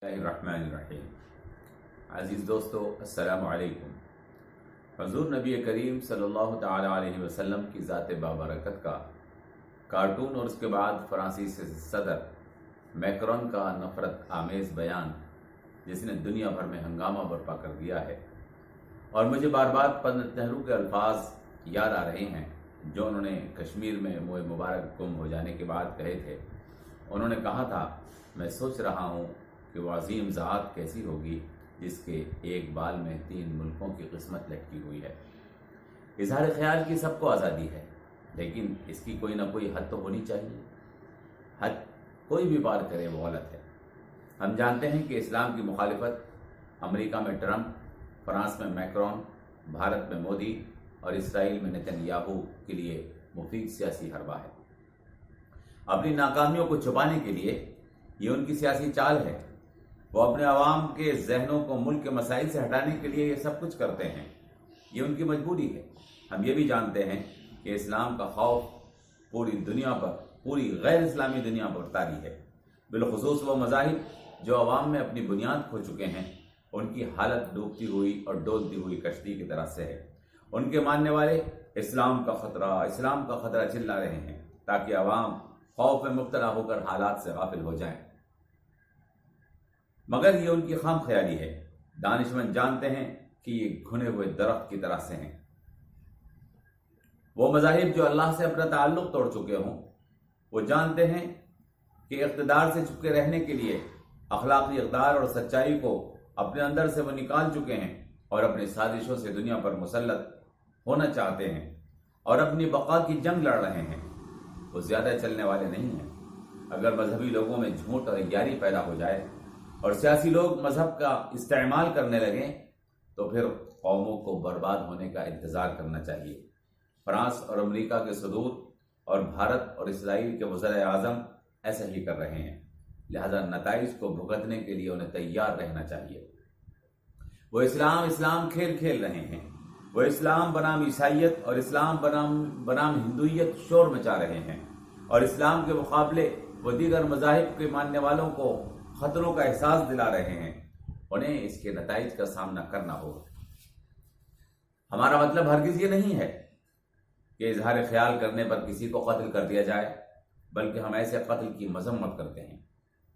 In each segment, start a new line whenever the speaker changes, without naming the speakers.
الرحمن الرحیم۔ عزیز دوستو، السلام علیکم۔ حضور نبی کریم صلی اللہ تعالی علیہ وسلم کی ذات بابرکت کا کارٹون اور اس کے بعد فرانسیسی صدر میکرون کا نفرت آمیز بیان، جس نے دنیا بھر میں ہنگامہ برپا کر دیا ہے، اور مجھے بار بار پنڈت نہرو کے الفاظ یاد آ رہے ہیں جو انہوں نے کشمیر میں موئے مبارک گم ہو جانے کے بعد کہے تھے۔ انہوں نے کہا تھا، میں سوچ رہا ہوں کہ وہ عظیم ذات کیسی ہوگی جس کے ایک بال میں 3 ملکوں کی قسمت لٹکی ہوئی ہے۔ اظہار خیال کی سب کو آزادی ہے، لیکن اس کی کوئی نہ کوئی حد تو ہونی چاہیے۔ حد کوئی بھی پار کرے وہ غلط ہے۔ ہم جانتے ہیں کہ اسلام کی مخالفت امریکہ میں ٹرمپ، فرانس میں میکرون، بھارت میں مودی اور اسرائیل میں نتن یاہو کے لیے مفید سیاسی حربہ ہے۔ اپنی ناکامیوں کو چھپانے کے لیے یہ ان کی سیاسی چال ہے۔ وہ اپنے عوام کے ذہنوں کو ملک کے مسائل سے ہٹانے کے لیے یہ سب کچھ کرتے ہیں۔ یہ ان کی مجبوری ہے۔ ہم یہ بھی جانتے ہیں کہ اسلام کا خوف پوری دنیا پر، پوری غیر اسلامی دنیا پر طاری ہے۔ بالخصوص وہ مذاہب جو عوام میں اپنی بنیاد کھو چکے ہیں، ان کی حالت ڈوبتی ہوئی اور ڈولتی ہوئی کشتی کی طرح سے ہے۔ ان کے ماننے والے اسلام کا خطرہ چلا رہے ہیں تاکہ عوام خوف میں مبتلا ہو کر حالات سے غافل ہو جائیں، مگر یہ ان کی خام خیالی ہے۔ دانشمند جانتے ہیں کہ یہ گھنے ہوئے درخت کی طرح سے ہیں۔ وہ مذاہب جو اللہ سے اپنا تعلق توڑ چکے ہوں، وہ جانتے ہیں کہ اقتدار سے چھپکے رہنے کے لیے اخلاقی اقدار اور سچائی کو اپنے اندر سے وہ نکال چکے ہیں اور اپنی سازشوں سے دنیا پر مسلط ہونا چاہتے ہیں اور اپنی بقا کی جنگ لڑ رہے ہیں۔ وہ زیادہ چلنے والے نہیں ہیں۔ اگر مذہبی لوگوں میں جھوٹ اور عیاری پیدا ہو جائے اور سیاسی لوگ مذہب کا استعمال کرنے لگیں تو پھر قوموں کو برباد ہونے کا انتظار کرنا چاہیے۔ فرانس اور امریکہ کے صدور اور بھارت اور اسرائیل کے وزرائے اعظم ایسا ہی کر رہے ہیں، لہذا نتائج کو بھگتنے کے لیے انہیں تیار رہنا چاہیے۔ وہ اسلام کھیل کھیل رہے ہیں۔ وہ اسلام بنام عیسائیت اور اسلام بنام ہندویت شور مچا رہے ہیں، اور اسلام کے مقابلے وہ دیگر مذاہب کے ماننے والوں کو خطروں کا احساس دلا رہے ہیں۔ انہیں اس کے نتائج کا سامنا کرنا ہوگا۔ ہمارا مطلب ہرگز یہ نہیں ہے کہ اظہار خیال کرنے پر کسی کو قتل کر دیا جائے، بلکہ ہم ایسے قتل کی مذمت کرتے ہیں۔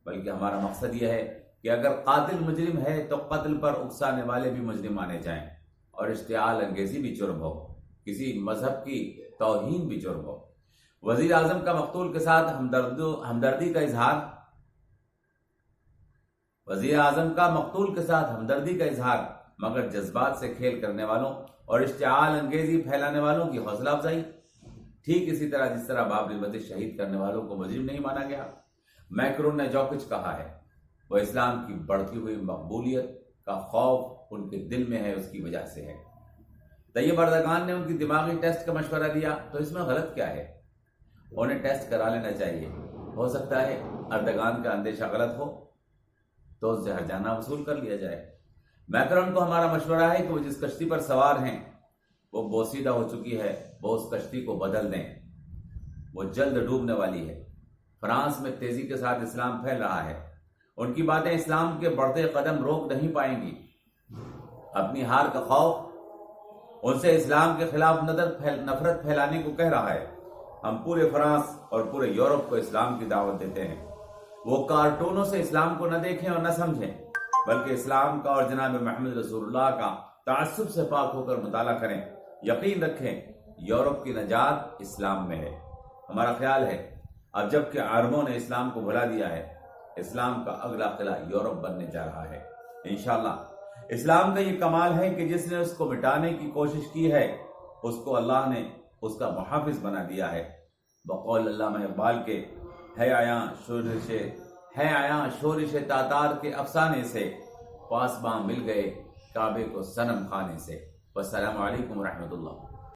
بلکہ ہمارا مقصد یہ ہے کہ اگر قاتل مجرم ہے تو قتل پر اکسانے والے بھی مجرم مانے جائیں، اور اشتعال انگیزی بھی جرم ہو، کسی مذہب کی توہین بھی جرم ہو۔ وزیر اعظم کا مقتول کے ساتھ ہمدردی کا اظہار، مگر جذبات سے کھیل کرنے والوں اور اشتعال انگیزی پھیلانے والوں کی حوصلہ افزائی۔ ٹھیک اسی طرح جس طرح بابری مسجد شہید کرنے والوں کو مجرم نہیں مانا گیا۔ میکرون نے جو کچھ کہا ہے وہ اسلام کی بڑھتی ہوئی مقبولیت کا خوف ان کے دل میں ہے، اس کی وجہ سے ہے۔ طیب اردگان نے ان کی دماغی ٹیسٹ کا مشورہ دیا تو اس میں غلط کیا ہے؟ انہیں ٹیسٹ کرا لینا چاہیے۔ ہو سکتا ہے اردگان کا اندیشہ غلط ہو تو اس سے ہرجانہ وصول کر لیا جائے۔ میکرون کو ہمارا مشورہ ہے کہ وہ جس کشتی پر سوار ہیں وہ بوسیدہ ہو چکی ہے، وہ اس کشتی کو بدل دیں، وہ جلد ڈوبنے والی ہے۔ فرانس میں تیزی کے ساتھ اسلام پھیل رہا ہے۔ ان کی باتیں اسلام کے بڑھتے قدم روک نہیں پائیں گی۔ اپنی ہار کا خوف ان سے اسلام کے خلاف نفرت پھیلانے کو کہہ رہا ہے۔ ہم پورے فرانس اور پورے یورپ کو اسلام کی دعوت دیتے ہیں۔ وہ کارٹونوں سے اسلام کو نہ دیکھیں اور نہ سمجھیں، بلکہ اسلام کا اور جناب محمد رسول اللہ کا تعصب سے پاک ہو کر مطالعہ کریں۔ یقین رکھیں یورپ کی نجات اسلام میں ہے۔ ہمارا خیال ہے اب جب کہ عربوں نے اسلام کو بھلا دیا ہے، اسلام کا اگلا قلعہ یورپ بننے جا رہا ہے انشاءاللہ۔ اسلام کا یہ کمال ہے کہ جس نے اس کو مٹانے کی کوشش کی ہے، اس کو اللہ نے اس کا محافظ بنا دیا ہے۔ بقول علامہ اقبال کے ہے آیاں شورش تاتار کے افسانے سے، پاسباں مل گئے کعبے کو صنم خانے سے۔ والسلام علیکم ورحمۃ اللہ۔